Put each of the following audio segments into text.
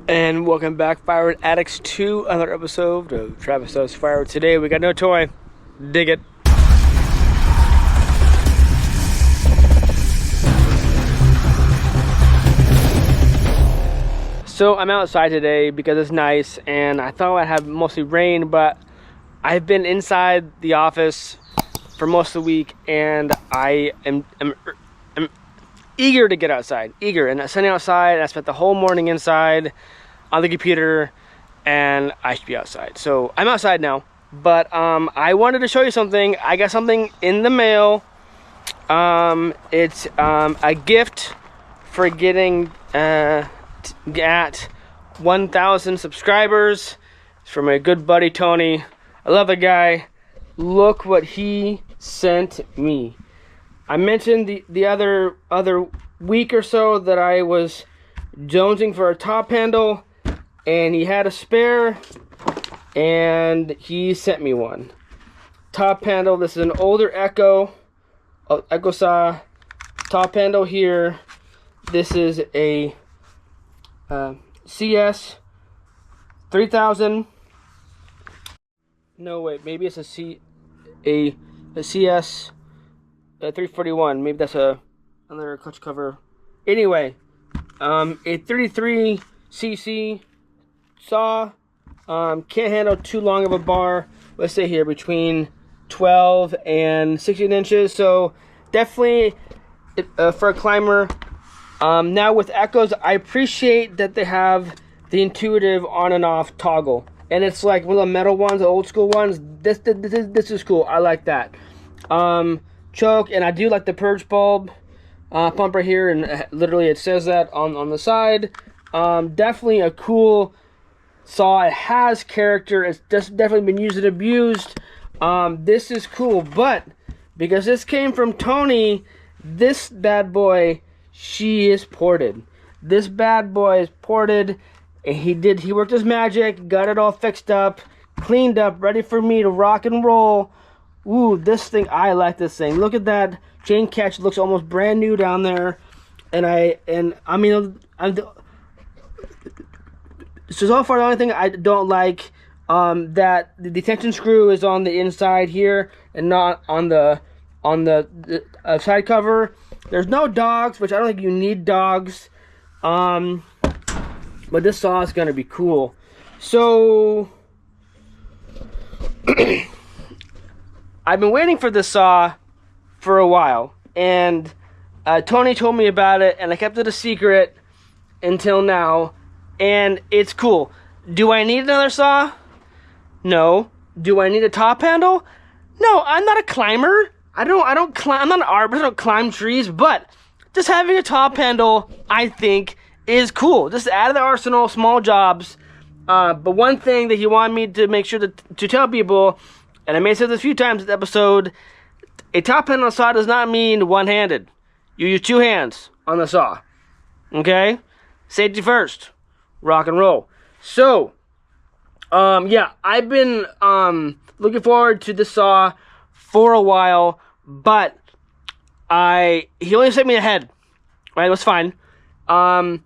And welcome back, Firewood Addicts, to another episode of Travis Does Firewood. Today we got no toy. Dig it. So I'm outside today because it's nice, and I thought I'd have mostly rain, but I've been inside the office for most of the week, and I am eager to get outside. And I'm sitting outside, and I spent the whole morning inside on the computer, and I should be outside. So I'm outside now, but I wanted to show you something. I got something in the mail. It's a gift for getting at 1,000 subscribers. It's from my good buddy Tony. I love the guy. Look what he sent me. I mentioned the other week or so that I was jonesing for a top handle, and he had a spare, and he sent me one. Top handle. This is an older Echo Saw top handle here. This is a CS 3000. No, wait, maybe it's a CS 341. Maybe that's another clutch cover. Anyway, a 33cc saw. Can't handle too long of a bar. Let's say here between 12 and 16 inches. So definitely for a climber. Now with Echoes, I appreciate that they have the intuitive on and off toggle, and it's like one of the metal ones, the old school ones. This is cool. I like that. Choke, and I do like the purge bulb pump right here, and literally it says that on the side. Definitely a cool saw. It has character. It's just definitely been used and abused. This is cool, but because this came from Tony, this bad boy, she is ported. This bad boy is ported, and he worked his magic, got it all fixed up, cleaned up, ready for me to rock and roll. Ooh, this thing, I like this thing. Look at that chain catch. It looks almost brand new down there. I mean, so far the only thing I don't like, that the detention screw is on the inside here and not on the side cover. There's no dogs, which I don't think you need dogs. But this saw is gonna be cool. So I've been waiting for this saw for a while, and Tony told me about it, and I kept it a secret until now, and it's cool. Do I need another saw? No. Do I need a top handle? No, I'm not a climber. I'm not an arborist. I don't climb trees, but just having a top handle, I think, is cool. Just add to the arsenal, small jobs. But one thing that he wanted me to make sure to tell people, and I may have said this a few times in the episode, a top handle on a saw does not mean one-handed. You use two hands on the saw. Okay? Safety first. Rock and roll. So, yeah, I've been looking forward to this saw for a while, but he only sent me a head. Right? It was fine. So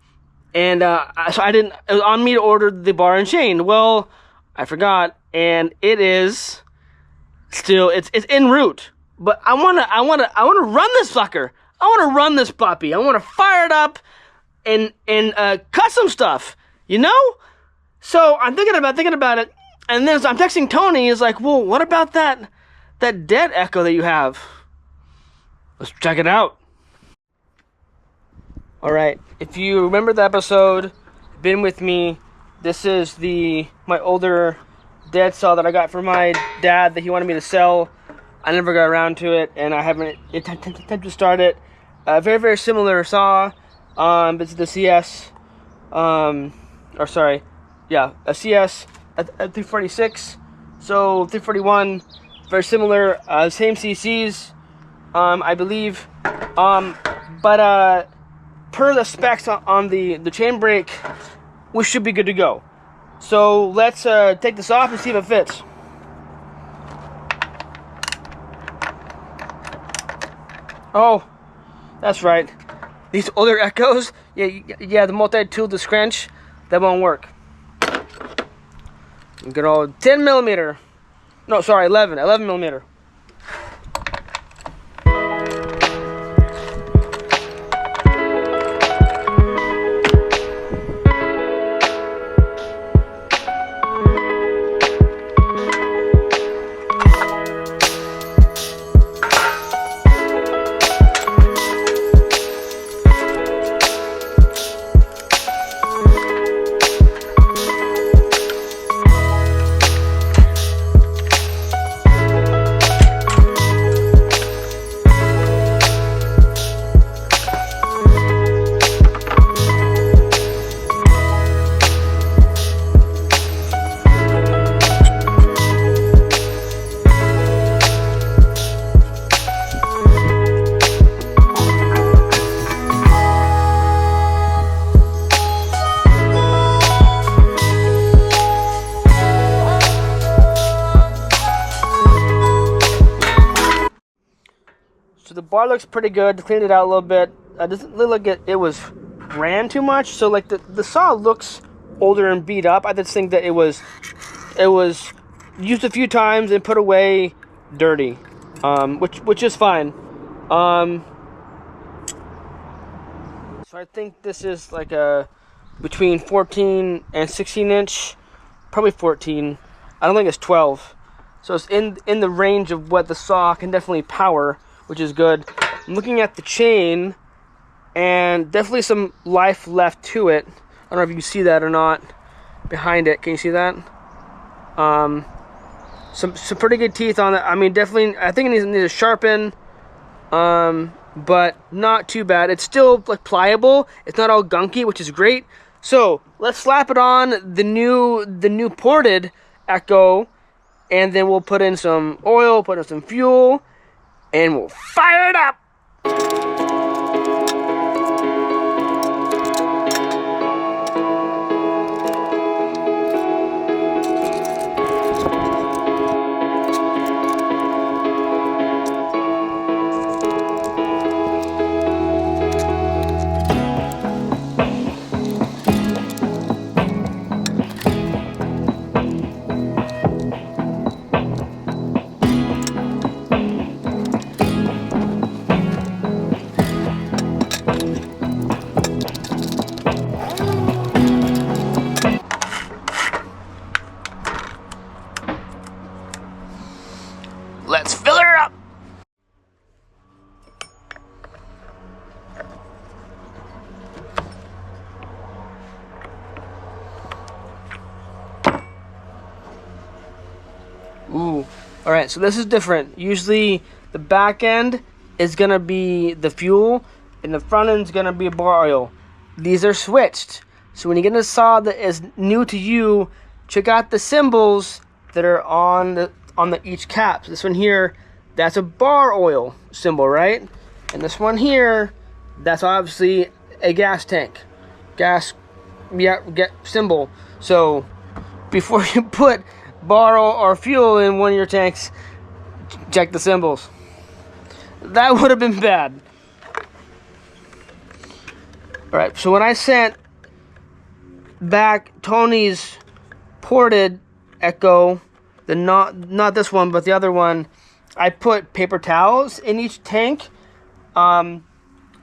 it was on me to order the bar and chain. Well, I forgot, and it is still, it's en route, but I want to run this sucker. I want to run this puppy. I want to fire it up and cut some stuff, you know? So I'm thinking about it, and then I'm texting Tony. He's like, well, what about that dead Echo that you have? Let's check it out. All right, if you remember the episode, been with me, this is my older dead saw that I got from my dad that he wanted me to sell. I never got around to it, and I haven't attempted to start it. Very, very similar saw. It's the CS, a CS at 346. So 341, very similar, same CCs, I believe. But per the specs on the chain brake, we should be good to go. So let's take this off and see if it fits. Oh, that's right. These older Echoes, yeah, the multi-tool, the scrunch, that won't work. Good old 10 millimeter. No, sorry, 11 millimeter. So the bar looks pretty good. Cleaned it out a little bit. Doesn't look like it was ran too much. So like the saw looks older and beat up. I just think that it was used a few times and put away dirty, which is fine. So I think this is like a between 14 and 16 inch, probably 14. I don't think it's 12. So it's in the range of what the saw can definitely power, which is good. I'm looking at the chain, and definitely some life left to it. I don't know if you can see that or not. Behind it, can you see that? Some pretty good teeth on it. I mean, definitely, I think it needs to sharpen, but not too bad. It's still like pliable. It's not all gunky, which is great. So let's slap it on the new ported Echo, and then we'll put in some oil, put in some fuel, and we'll fire it up. Let's fill her up. Ooh, all right, so this is different. Usually the back end is gonna be the fuel and the front end is gonna be bar oil. These are switched. So when you get a saw that is new to you, check out the symbols that are on the each cap. So this one here, that's a bar oil symbol, right? And this one here, that's obviously a gas tank. Gas, yeah, get symbol. So before you put bar oil or fuel in one of your tanks, check the symbols. That would have been bad. All right, so when I sent back Tony's ported Echo, the not this one, but the other one, I put paper towels in each tank, but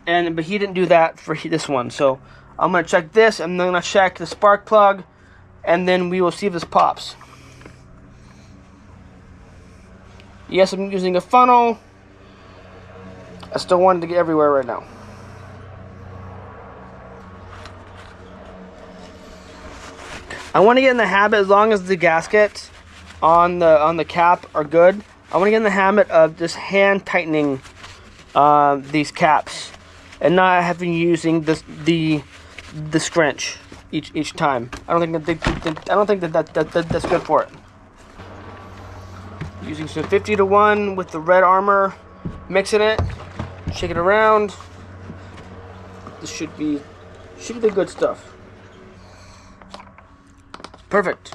he didn't do that for this one. So I'm gonna check this. I'm gonna check the spark plug, and then we will see if this pops. Yes, I'm using a funnel. I still want it to get everywhere right now. I want to get in the habit, as long as the gaskets on the cap are good, I want to get in the habit of just hand tightening these caps and not having using the scrunch each time. I don't think that's good for it. Using some 50-to-1 with the red armor, mixing it, shake it around. This should be the good stuff. Perfect.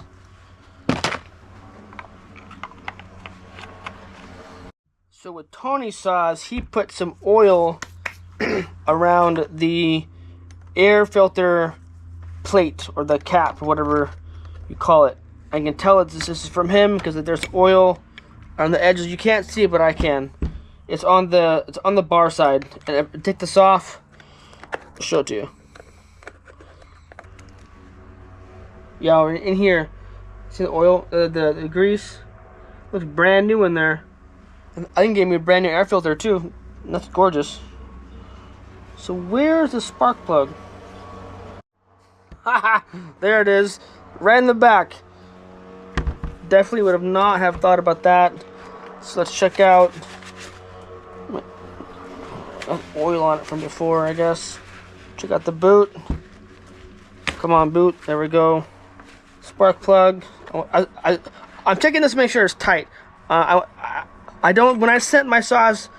So with Tony's saws, he put some oil around the air filter plate or the cap or whatever you call it. I can tell this is from him because there's oil on the edges. You can't see it, but I can. It's on the bar side. And I take this off. I'll show it to you. Yeah, in here, see the oil, the grease? Looks brand new in there. And I think it gave me a brand new air filter too. That's gorgeous. So where's the spark plug? Haha, there it is, right in the back. Definitely would have not have thought about that. So let's check out. Oil on it from before, I guess. Check out the boot. Come on, boot. There we go. Spark plug. I'm checking this to make sure it's tight. I don't. When I sent my saws,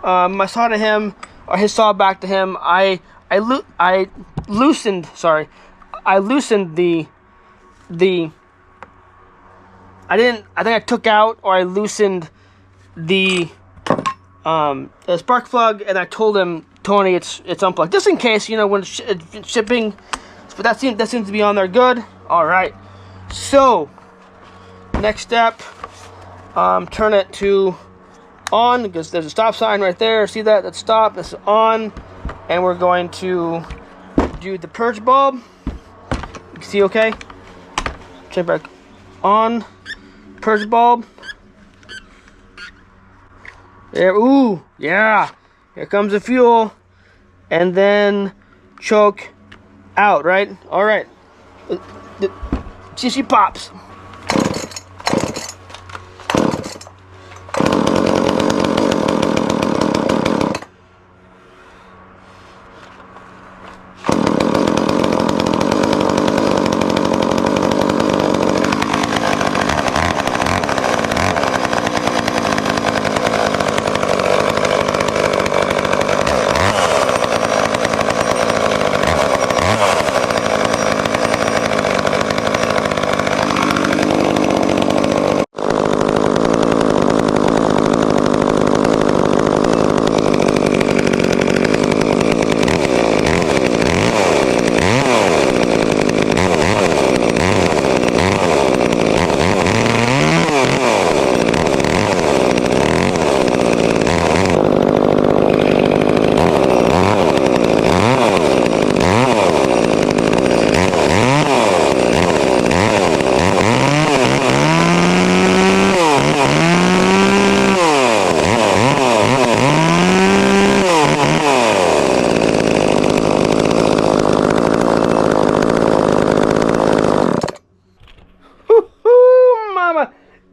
my saw to him or his saw back to him, I loosened. Sorry, I loosened the. I think I took out or I loosened the spark plug, and I told him, Tony, it's unplugged, just in case, you know, when shipping. But that seems to be on there good. All right. So next step, turn it to on because there's a stop sign right there. See that? That's stop. That's on, and we're going to do the purge bulb. You can see, okay. Check back on. Purge bulb. There. Ooh, yeah. Here comes the fuel, and then choke out. Right. All right. See, she pops.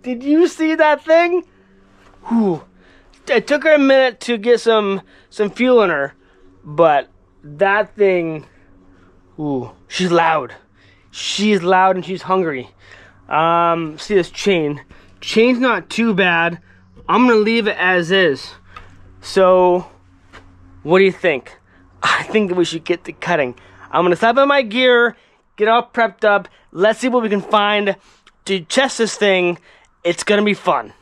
Did you see that thing? Whew. It took her a minute to get some fuel in her, but that thing, ooh, she's loud. She's loud and she's hungry. See this chain. Chain's not too bad. I'm gonna leave it as is. So, what do you think? I think we should get to cutting. I'm gonna stop on my gear, get all prepped up. Let's see what we can find to test this thing. It's gonna be fun.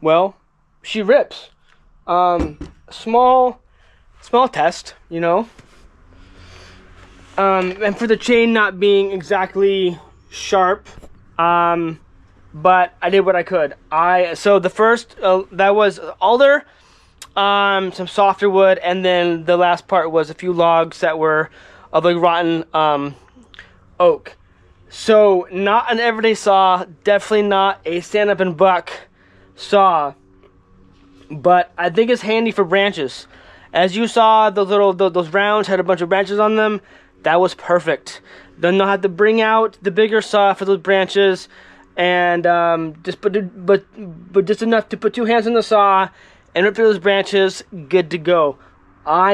well, she rips. Small test, you know. And for the chain not being exactly sharp, but I did what I could. So the first that was alder, some softer wood, and then the last part was a few logs that were of like rotten oak. So not an everyday saw, definitely not a stand up and buck saw, but I think it's handy for branches. As you saw, those rounds had a bunch of branches on them. That was perfect. Then they'll have to bring out the bigger saw for those branches, and just just enough to put 2 hands on the saw and rip through those branches. Good to go.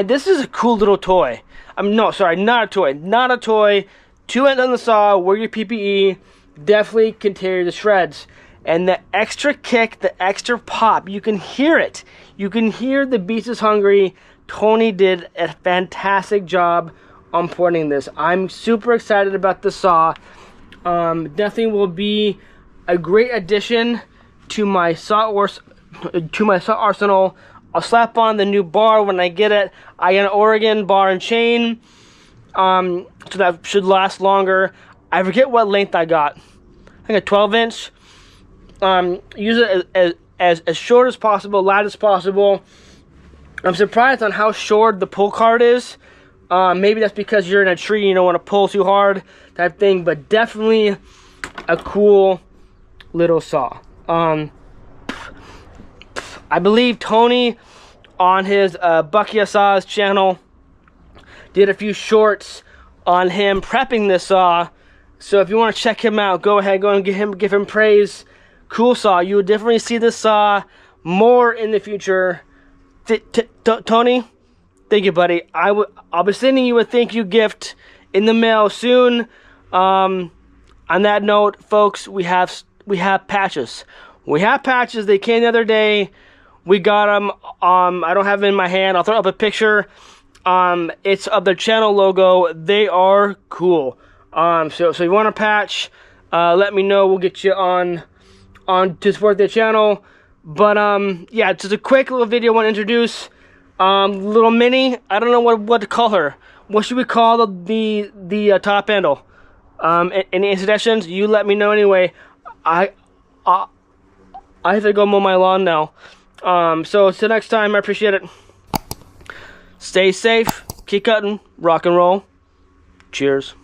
This is a cool little toy. No, sorry, not a toy. Not a toy. 2 hands on the saw. Wear your PPE. Definitely can tear the shreds. And the extra kick, the extra pop, you can hear it. You can hear the beast is hungry. Tony did a fantastic job on porting this. I'm super excited about the saw. Definitely will be a great addition to my saw arsenal. I'll slap on the new bar when I get it. I got an Oregon bar and chain, so that should last longer. I forget what length I got. I think a 12-inch. Use it as short as possible, light as possible. I'm surprised on how short the pull card is. Maybe that's because you're in a tree and you don't want to pull too hard type thing, but definitely a cool little saw. I believe Tony on his Bucky Saws channel did a few shorts on him prepping this saw. So if you want to check him out, go ahead, go and give him praise. Cool saw. You will definitely see this saw more in the future. Tony, thank you, buddy. I'll be sending you a thank you gift in the mail soon. On that note, folks, we have patches. We have patches. They came the other day. We got them. I don't have them in my hand. I'll throw up a picture. It's of their channel logo. They are cool. So if you want a patch, let me know. We'll get you on to support their channel. But yeah, just a quick little video I want to introduce. Little mini. I don't know what to call her. What should we call the top handle? Any suggestions? You let me know anyway. I have to go mow my lawn now. So till next time, I appreciate it. Stay safe, keep cutting, rock and roll. Cheers.